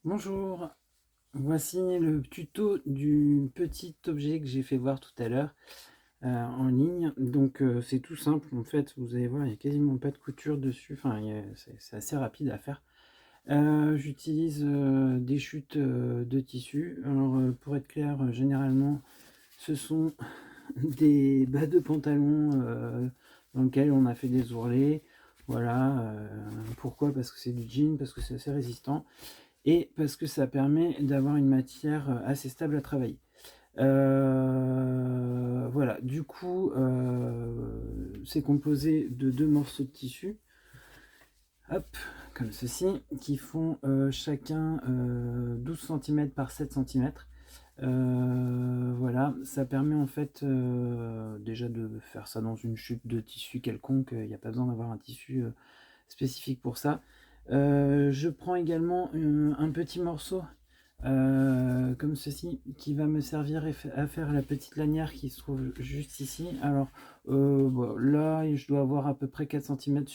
Bonjour, voici le tuto du petit objet que j'ai fait voir tout à l'heure en ligne. Donc c'est tout simple en fait, vous allez voir, il n'y a quasiment pas de couture dessus, enfin c'est assez rapide à faire. J'utilise des chutes de tissu. Alors pour être clair, généralement ce sont des bas de pantalon dans lesquels on a fait des ourlets. Voilà, pourquoi? Parce que c'est du jean, parce que c'est assez résistant et parce que ça permet d'avoir une matière assez stable à travailler. Voilà, du coup, c'est composé de deux morceaux de tissu, hop, comme ceci, qui font chacun 12 cm par 7 cm. Voilà, ça permet en fait déjà de faire ça dans une chute de tissu quelconque, il n'y a pas besoin d'avoir un tissu spécifique pour ça. Je prends également un petit morceau comme ceci qui va me servir à faire la petite lanière qui se trouve juste ici. Alors bon, là je dois avoir à peu près 4 cm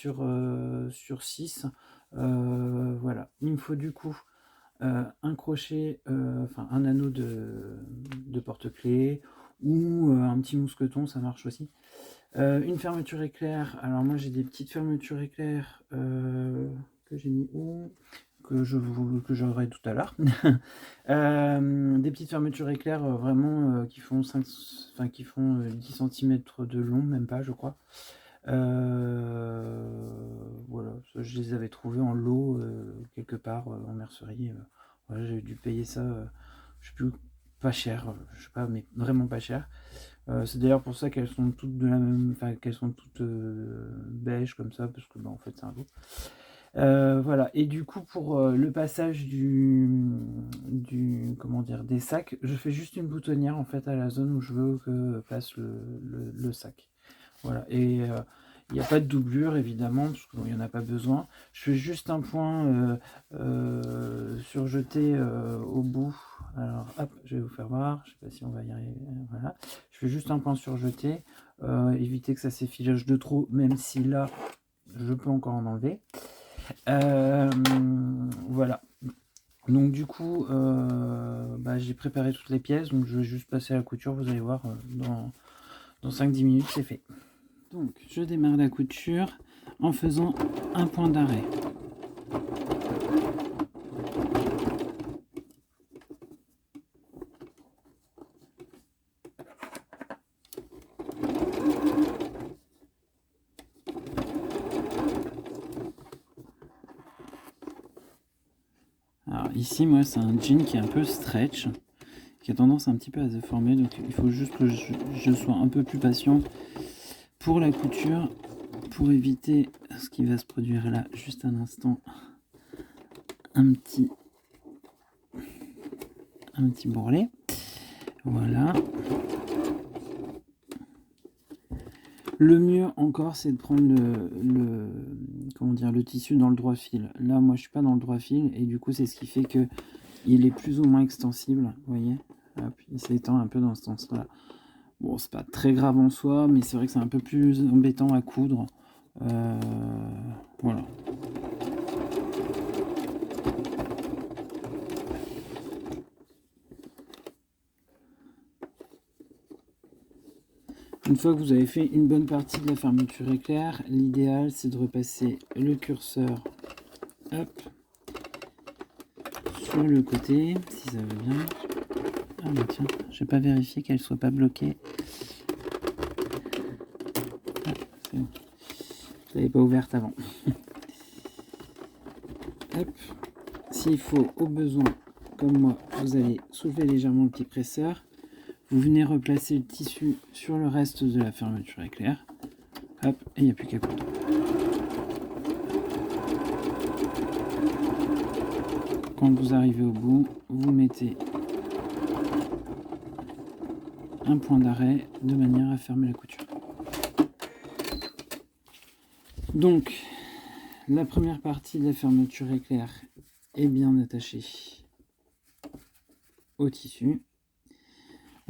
sur 6. Voilà, il me faut du coup un crochet, enfin un anneau de porte-clés ou un petit mousqueton, ça marche aussi. Une fermeture éclair, alors moi j'ai des petites fermetures éclair que j'ai mis où que j'aurai tout à l'heure. Des petites fermetures éclair vraiment qui font 5, enfin qui font 10 cm de long, même pas je crois. Voilà, ça, je les avais trouvés en lot quelque part en mercerie. Voilà, j'ai dû payer ça, je sais plus, pas cher, je sais pas, mais vraiment pas cher. C'est d'ailleurs pour ça qu'elles sont toutes de la même, enfin qu'elles sont toutes beige comme ça, parce que bah, en fait c'est un lot. Voilà, et du coup pour le passage comment dire, des sacs, je fais juste une boutonnière en fait à la zone où je veux que passe le sac. Voilà, et il n'y a pas de doublure évidemment, parce qu'il n'y en a pas besoin. Je fais juste un point surjeté au bout. Alors hop, je vais vous faire voir, je sais pas si on va y arriver. Voilà, je fais juste un point surjeté, éviter que ça s'effilage de trop, même si là je peux encore en enlever. Voilà. Donc du coup, bah, j'ai préparé toutes les pièces, donc je vais juste passer à la couture, vous allez voir, dans 5-10 minutes c'est fait. Donc je démarre la couture en faisant un point d'arrêt. Alors ici, moi, c'est un jean qui est un peu stretch, qui a tendance un petit peu à se déformer, donc il faut juste que je sois un peu plus patient pour la couture, pour éviter ce qui va se produire là, juste un instant, un petit bourrelet. Voilà. Le mieux encore, c'est de prendre comment dire, le tissu dans le droit fil. Là, moi, je suis pas dans le droit fil, et du coup, c'est ce qui fait que il est plus ou moins extensible. Vous voyez, hop, il s'étend un peu dans ce sens-là. Bon, c'est pas très grave en soi, mais c'est vrai que c'est un peu plus embêtant à coudre. Voilà. Une fois que vous avez fait une bonne partie de la fermeture éclair, l'idéal c'est de repasser le curseur, hop, sur le côté, si ça va bien. Ah bah tiens, j'ai pas vérifié qu'elle soit pas bloquée. Ah, c'est bon. Je l'avais pas ouverte avant. Hop. S'il faut, au besoin, comme moi, vous allez soulever légèrement le petit presseur. Vous venez replacer le tissu sur le reste de la fermeture éclair. Hop, et il n'y a plus qu'à coudre. Quand vous arrivez au bout, vous mettez un point d'arrêt de manière à fermer la couture. Donc, la première partie de la fermeture éclair est bien attachée au tissu.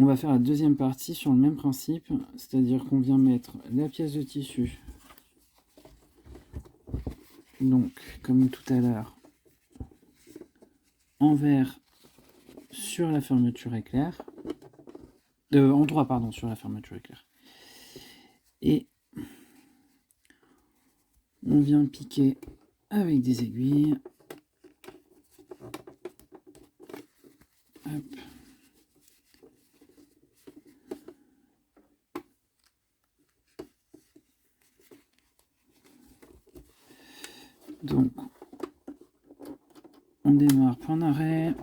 On va faire la deuxième partie sur le même principe, c'est-à-dire qu'on vient mettre la pièce de tissu, donc comme tout à l'heure, envers sur la fermeture éclair, endroit pardon sur la fermeture éclair, et on vient piquer avec des aiguilles. Hop. Donc on démarre point d'arrêt.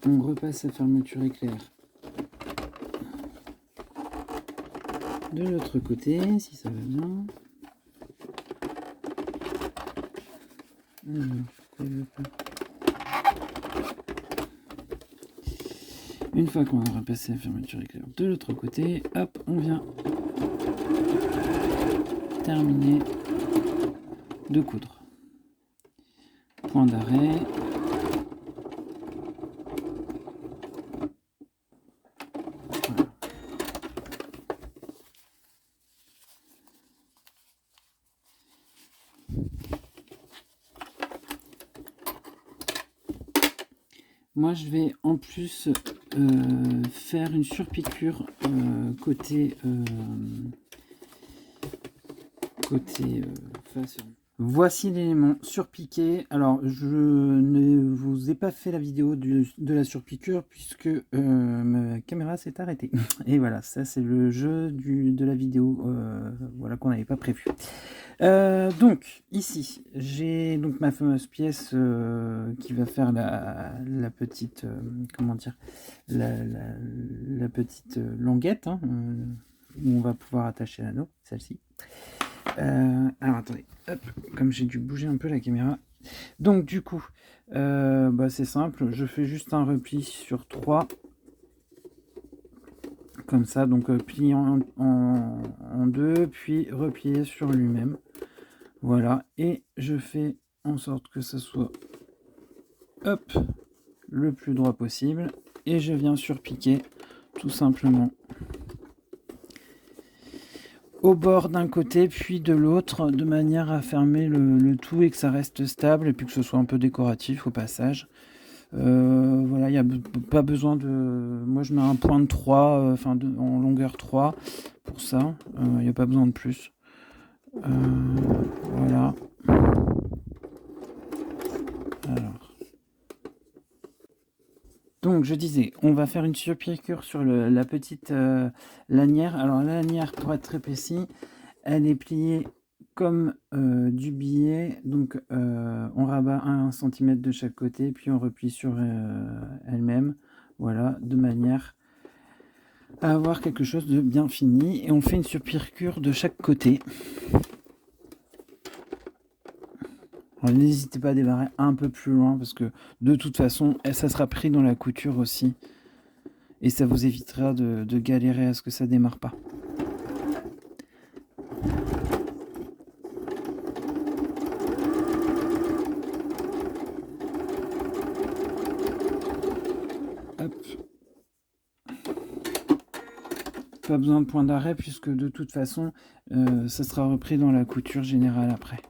On repasse la fermeture éclair de l'autre côté, si ça va bien. Une fois qu'on a repassé la fermeture éclair de l'autre côté, hop, on vient terminer de coudre. Point d'arrêt. Moi, je vais en plus faire une surpiqûre côté face. Voici l'élément surpiqué. Alors, je ne vous ai pas fait la vidéo de la surpiqûre puisque ma caméra s'est arrêtée. Et voilà, ça c'est le jeu de la vidéo voilà, qu'on n'avait pas prévu. Donc, ici, j'ai donc ma fameuse pièce qui va faire la petite, comment dire, la petite languette, hein, où on va pouvoir attacher l'anneau, celle-ci. Alors attendez, hop, comme j'ai dû bouger un peu la caméra. Donc du coup, c'est simple, je fais juste un repli sur 3. Comme ça, donc plié en 2, puis replié sur lui-même. Voilà, et je fais en sorte que ce soit hop, le plus droit possible. Et je viens surpiquer tout simplement au bord d'un côté puis de l'autre, de manière à fermer le tout et que ça reste stable et puis que ce soit un peu décoratif au passage. Voilà, il n'y a pas besoin de... Moi je mets un point de 3, en longueur 3 pour ça, il n'y a pas besoin de plus. Voilà. Alors. Donc je disais, on va faire une surpiqûre sur la petite lanière. Alors la lanière, pour être très précis, elle est pliée comme du billet. Donc on rabat 1 cm de chaque côté, puis on replie sur elle-même. Voilà, de manière à avoir quelque chose de bien fini. Et on fait une surpiqûre de chaque côté. N'hésitez pas à démarrer un peu plus loin parce que de toute façon, ça sera pris dans la couture aussi. Et ça vous évitera de galérer à ce que ça démarre pas. Hop. Pas besoin de point d'arrêt puisque de toute façon, ça sera repris dans la couture générale après.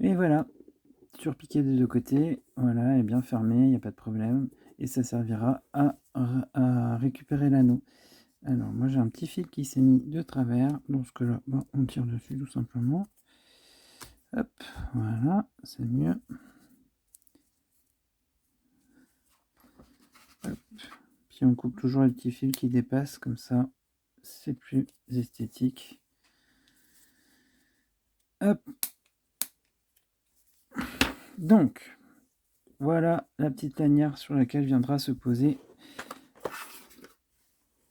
Et voilà, surpiqué des deux côtés, voilà, et bien fermé, il n'y a pas de problème. Et ça servira à récupérer l'anneau. Alors, moi j'ai un petit fil qui s'est mis de travers, donc ce que là, on tire dessus tout simplement. Hop, voilà, c'est mieux. Hop. Puis on coupe toujours les petits fils qui dépassent, comme ça, c'est plus esthétique. Hop. Donc, voilà la petite lanière sur laquelle viendra se poser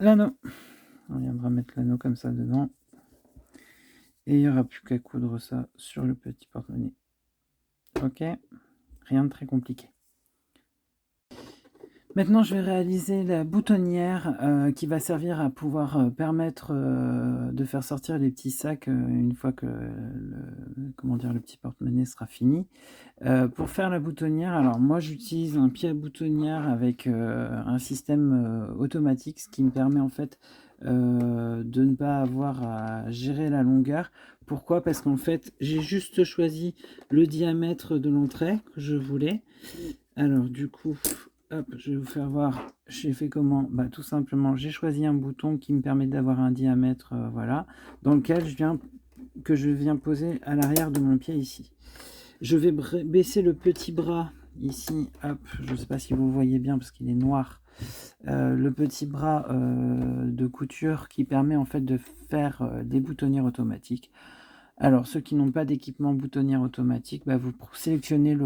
l'anneau. On viendra mettre l'anneau comme ça dedans. Et il n'y aura plus qu'à coudre ça sur le petit porte-monnaie. Ok, rien de très compliqué. Maintenant, je vais réaliser la boutonnière qui va servir à pouvoir permettre de faire sortir les petits sacs une fois que le petit porte-monnaie sera fini. Pour faire la boutonnière, alors moi j'utilise un pied à boutonnière avec un système automatique, ce qui me permet en fait de ne pas avoir à gérer la longueur. Pourquoi? Parce qu'en fait j'ai juste choisi le diamètre de l'entrée que je voulais. Alors du coup, hop, je vais vous faire voir, j'ai fait comment? Bah, tout simplement, j'ai choisi un bouton qui me permet d'avoir un diamètre, voilà, dans lequel je viens poser à l'arrière de mon pied ici. Je vais baisser le petit bras ici, hop, je ne sais pas si vous voyez bien parce qu'il est noir. Le petit bras de couture qui permet en fait de faire des boutonnières automatiques. Alors ceux qui n'ont pas d'équipement boutonnière automatique, bah, vous sélectionnez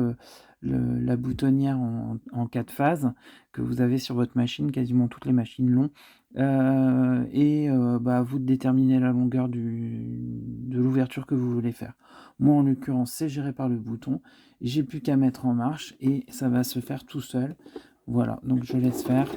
la boutonnière en 4 phases que vous avez sur votre machine, quasiment toutes les machines l'ont. Bah, vous déterminez la longueur de l'ouverture que vous voulez faire. Moi en l'occurrence c'est géré par le bouton, j'ai plus qu'à mettre en marche et ça va se faire tout seul. Voilà, donc je laisse faire.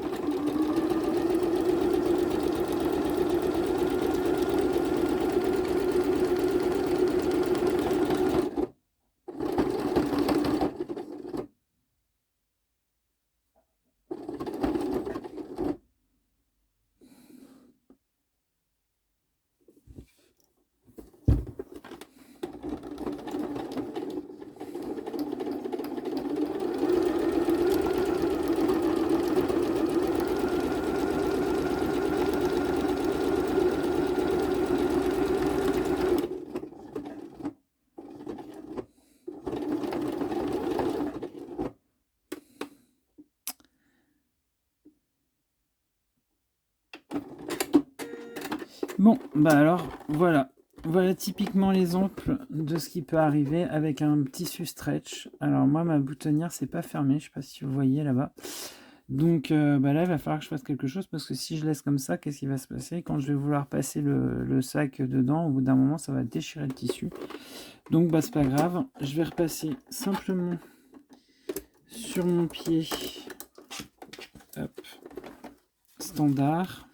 Bon, bah alors, voilà. Voilà typiquement l'exemple de ce qui peut arriver avec un tissu stretch. Alors moi, ma boutonnière, c'est pas fermé. Je sais pas si vous voyez là-bas. Donc bah là, il va falloir que je fasse quelque chose parce que si je laisse comme ça, qu'est-ce qui va se passer? Quand je vais vouloir passer le sac dedans, au bout d'un moment, ça va déchirer le tissu. Donc bah c'est pas grave. Je vais repasser simplement sur mon pied. Hop. Standard.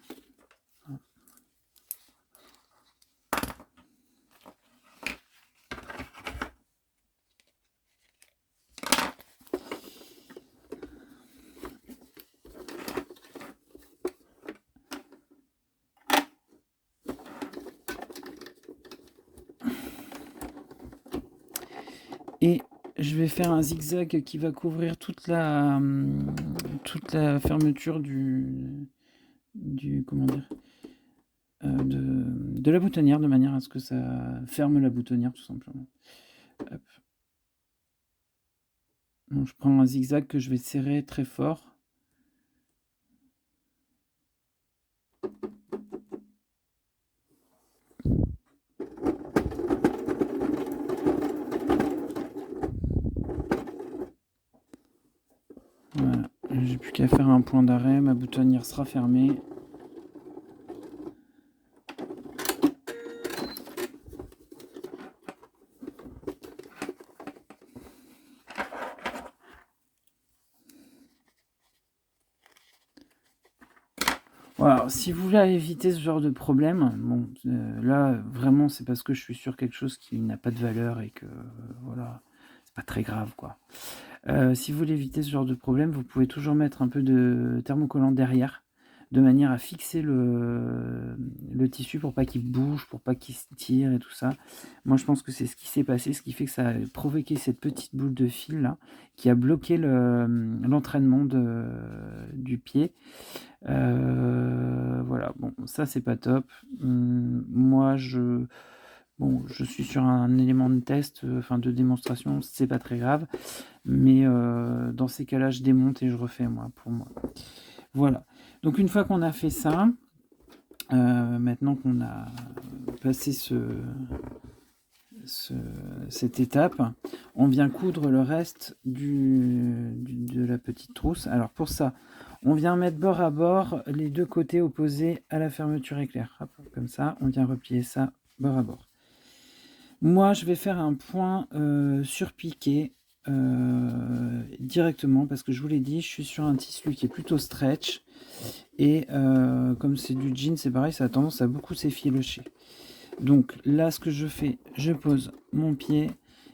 Et je vais faire un zigzag qui va couvrir toute la fermeture comment dire, de la boutonnière, de manière à ce que ça ferme la boutonnière tout simplement. Hop. Donc, je prends un zigzag que je vais serrer très fort. Voilà, j'ai plus qu'à faire un point d'arrêt, ma boutonnière sera fermée. Voilà, si vous voulez éviter ce genre de problème, bon, là, vraiment, c'est parce que je suis sur quelque chose qui n'a pas de valeur et que, voilà, c'est pas très grave, quoi. Si vous voulez éviter ce genre de problème, vous pouvez toujours mettre un peu de thermocollant derrière, de manière à fixer le tissu pour pas qu'il bouge, pour pas qu'il se tire et tout ça. Moi, je pense que c'est ce qui s'est passé, ce qui fait que ça a provoqué cette petite boule de fil là, qui a bloqué l'entraînement du pied. Voilà, bon, ça c'est pas top. Moi, bon, je suis sur un élément de test, enfin de démonstration, c'est pas très grave. Mais dans ces cas-là, je démonte et je refais moi, pour moi. Voilà. Donc une fois qu'on a fait ça, maintenant qu'on a passé cette étape, on vient coudre le reste du de la petite trousse. Alors pour ça, on vient mettre bord à bord les deux côtés opposés à la fermeture éclair. Hop, comme ça, on vient replier ça bord à bord. Moi, je vais faire un point surpiqué directement parce que je vous l'ai dit, je suis sur un tissu qui est plutôt stretch et comme c'est du jean, c'est pareil, ça a tendance à beaucoup s'effilocher. Donc là, ce que je fais, je pose mon pied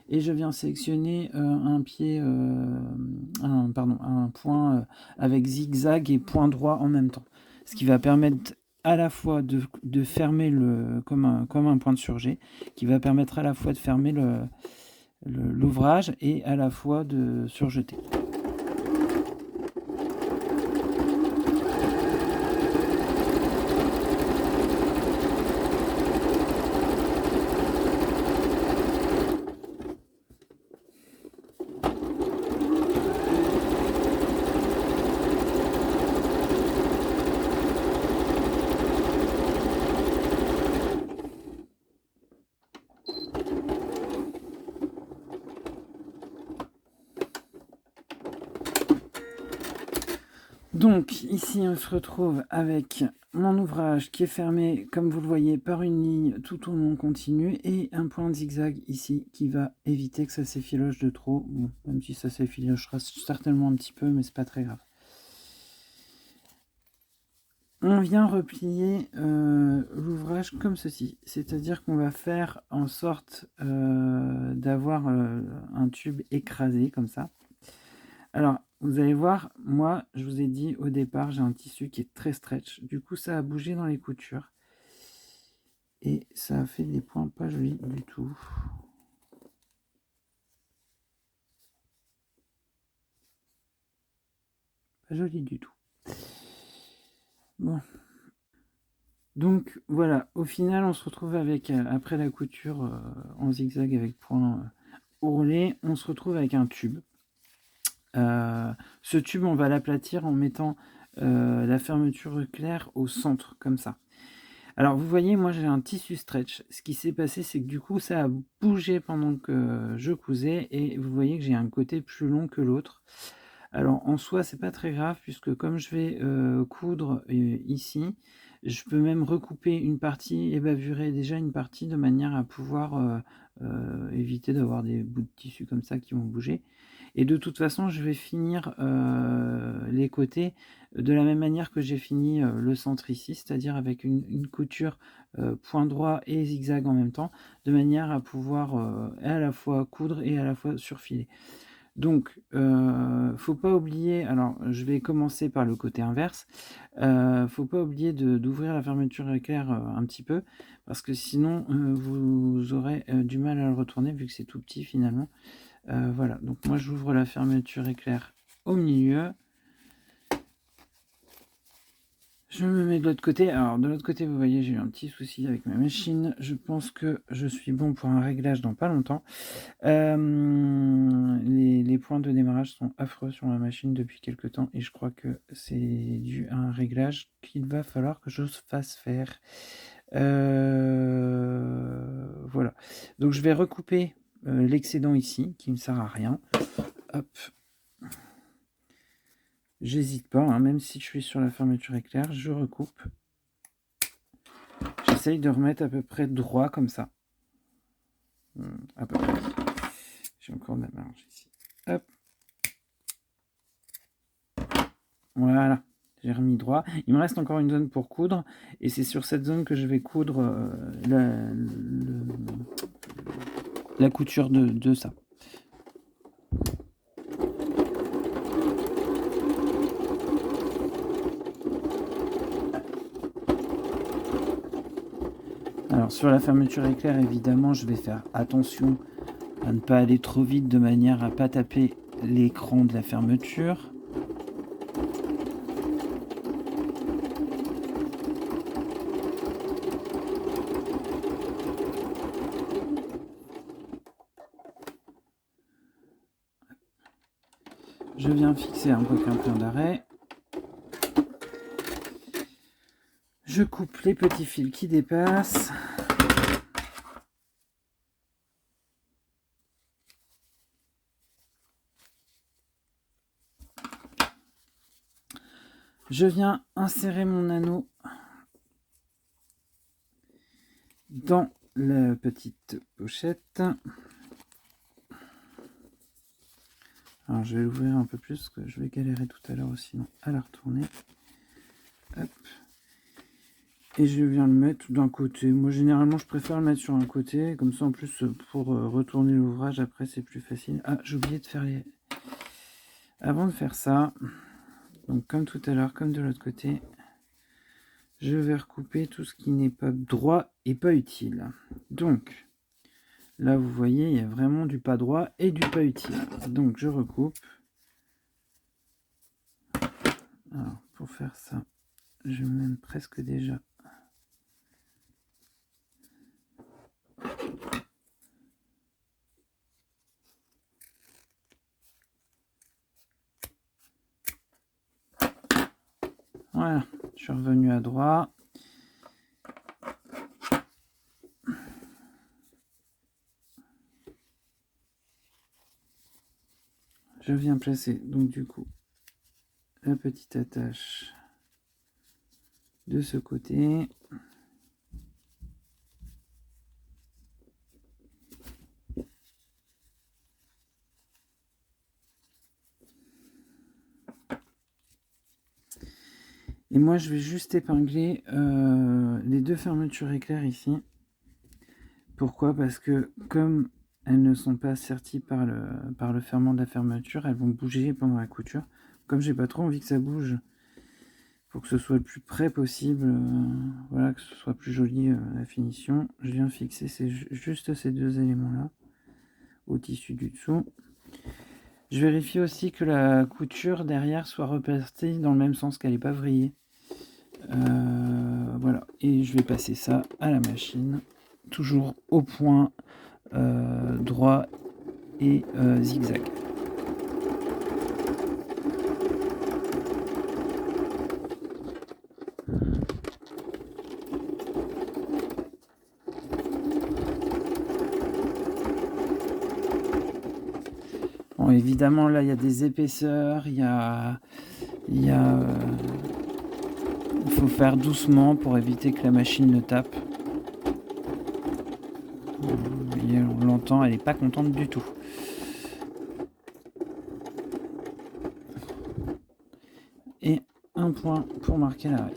et je viens sélectionner un pied, un point avec zigzag et point droit en même temps. Ce qui va permettre à la fois de fermer comme un point de surjet, qui va permettre à la fois de fermer l'ouvrage et à la fois de surjeter. Donc ici on se retrouve avec mon ouvrage qui est fermé comme vous le voyez par une ligne tout au long continu et un point de zigzag ici qui va éviter que ça s'effiloche de trop. Bon, même si ça s'effilochera certainement un petit peu, mais c'est pas très grave. On vient replier l'ouvrage comme ceci, c'est-à-dire qu'on va faire en sorte d'avoir un tube écrasé comme ça. Alors, vous allez voir, moi, je vous ai dit au départ, j'ai un tissu qui est très stretch. Du coup, ça a bougé dans les coutures. Et ça a fait des points pas jolis du tout. Pas joli du tout. Bon. Donc, voilà. Au final, on se retrouve avec, après la couture en zigzag avec point ourlé, on se retrouve avec un tube. Ce tube, on va l'aplatir en mettant la fermeture éclair au centre, comme ça. Alors, vous voyez, moi, j'ai un tissu stretch. Ce qui s'est passé, c'est que du coup, ça a bougé pendant que je cousais. Et vous voyez que j'ai un côté plus long que l'autre. Alors, en soi, c'est pas très grave, puisque comme je vais coudre ici, je peux même recouper une partie et bavurer déjà une partie de manière à pouvoir éviter d'avoir des bouts de tissu comme ça qui vont bouger. Et de toute façon, je vais finir les côtés de la même manière que j'ai fini le centre ici, c'est-à-dire avec une couture point droit et zigzag en même temps, de manière à pouvoir à la fois coudre et à la fois surfiler. Donc, faut pas oublier, alors je vais commencer par le côté inverse, faut pas oublier d'ouvrir la fermeture éclair un petit peu, parce que sinon vous aurez du mal à le retourner vu que c'est tout petit finalement. Voilà, donc moi j'ouvre la fermeture éclair au milieu. Je me mets de l'autre côté. Alors de l'autre côté, vous voyez, j'ai eu un petit souci avec ma machine. Je pense que je suis bon pour un réglage dans pas longtemps. Les points de démarrage sont affreux sur la machine depuis quelques temps et je crois que c'est dû à un réglage qu'il va falloir que je fasse faire. Voilà. Donc je vais recouper l'excédent ici, qui ne sert à rien. Hop. J'hésite pas, hein, même si je suis sur la fermeture éclair, je recoupe. J'essaye de remettre à peu près droit comme ça. À peu près. J'ai encore de la marge ici. Hop. Voilà. J'ai remis droit. Il me reste encore une zone pour coudre. Et c'est sur cette zone que je vais coudre la couture de ça. Alors sur la fermeture éclair, évidemment, je vais faire attention à ne pas aller trop vite de manière à ne pas taper l'écran de la fermeture. Je viens fixer un peu qu'un point d'arrêt. Je coupe les petits fils qui dépassent. Je viens insérer mon anneau dans la petite pochette. Alors je vais l'ouvrir un peu plus parce que je vais galérer tout à l'heure aussi à la retourner. Hop. Et je viens le mettre d'un côté. Moi généralement je préfère le mettre sur un côté. Comme ça en plus pour retourner l'ouvrage après c'est plus facile. Ah, j'ai oublié de faire les... Avant de faire ça, donc comme tout à l'heure, comme de l'autre côté, je vais recouper tout ce qui n'est pas droit et pas utile. Donc là vous voyez il y a vraiment du pas droit et du pas utile. Donc je recoupe. Alors pour faire ça, je mets presque déjà. Voilà, je suis revenu à droite. Je viens placer donc du coup la petite attache de ce côté. Et moi je vais juste épingler les deux fermetures éclair ici. Pourquoi? Parce que comme elles ne sont pas serties par le ferment de la fermeture, elles vont bouger pendant la couture. Comme j'ai pas trop envie que ça bouge, pour que ce soit le plus près possible, voilà, que ce soit plus joli la finition, je viens fixer juste ces deux éléments là au tissu du dessous. Je vérifie aussi que la couture derrière soit repartie dans le même sens, qu'elle n'est pas vrillée. Voilà, et je vais passer ça à la machine, toujours au point droit et zigzag. Bon, évidemment là il y a des épaisseurs, il faut faire doucement pour éviter que la machine ne tape. Vous voyez, on l'entend, elle n'est pas contente du tout. Et un point pour marquer l'arrêt.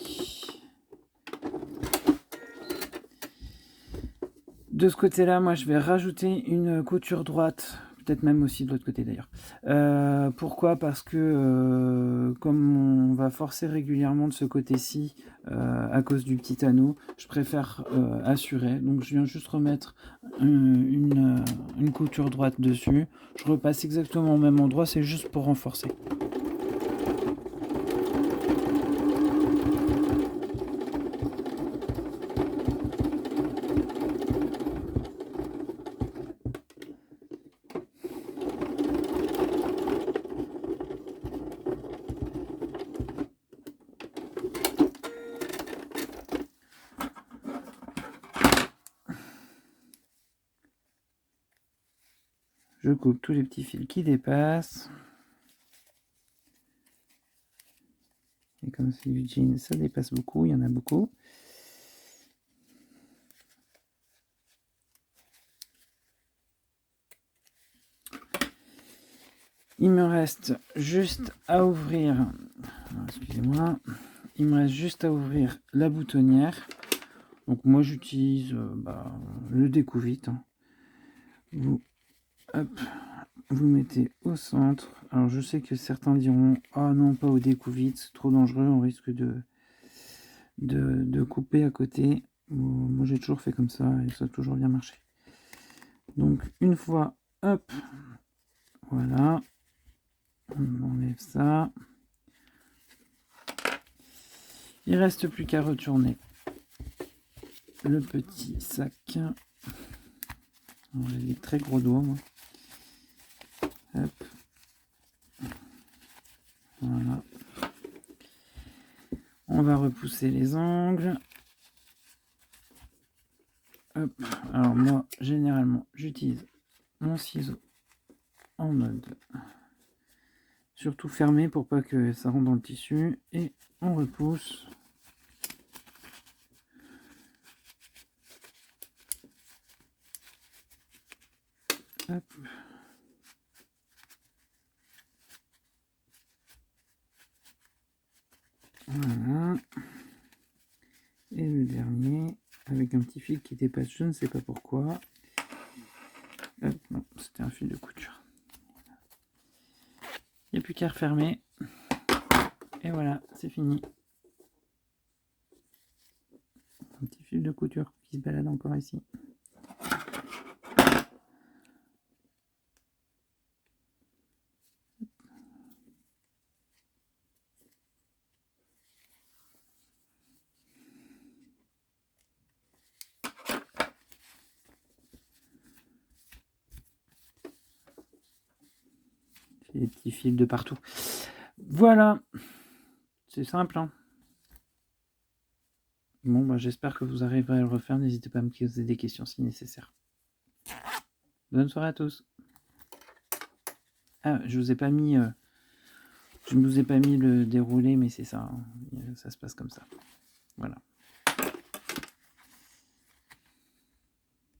De ce côté-là, moi, je vais rajouter une couture droite, peut-être même aussi de l'autre côté d'ailleurs. Pourquoi? Parce que comme on va forcer régulièrement de ce côté-ci à cause du petit anneau, je préfère assurer. Donc je viens juste remettre une couture droite dessus. Je repasse exactement au même endroit, c'est juste pour renforcer. Je coupe tous les petits fils qui dépassent. Et comme c'est du jean, ça dépasse beaucoup, il y en a beaucoup. Il me reste juste à ouvrir, excusez-moi, il me reste juste à ouvrir la boutonnière. Donc moi j'utilise le découvite. Vous, hop, vous mettez au centre. Alors je sais que certains diront ah non, pas au découvite, c'est trop dangereux, on risque de couper à côté. Moi j'ai toujours fait comme ça et ça a toujours bien marché. Donc une fois, hop, voilà, on enlève ça. Il reste plus qu'à retourner le petit sac. J'ai des très gros doigts, moi. Hop. Voilà. On va repousser les angles. Hop. Alors moi, généralement, j'utilise mon ciseau en mode Surtout fermé pour pas que ça rentre dans le tissu. Et on repousse. Hop. Voilà. Et le dernier, avec un petit fil qui dépasse, je ne sais pas pourquoi. Hop, non, c'était un fil de couture. Il n'y a plus qu'à refermer. Et voilà, c'est fini. Un petit fil de couture qui se balade encore ici. Des petits fils de partout. Voilà, c'est simple. Hein. Bon, bah, j'espère que vous arriverez à le refaire. N'hésitez pas à me poser des questions si nécessaire. Bonne soirée à tous. Ah, je vous ai pas mis, je ne vous ai pas mis le déroulé, mais c'est ça. Hein. Ça se passe comme ça. Voilà.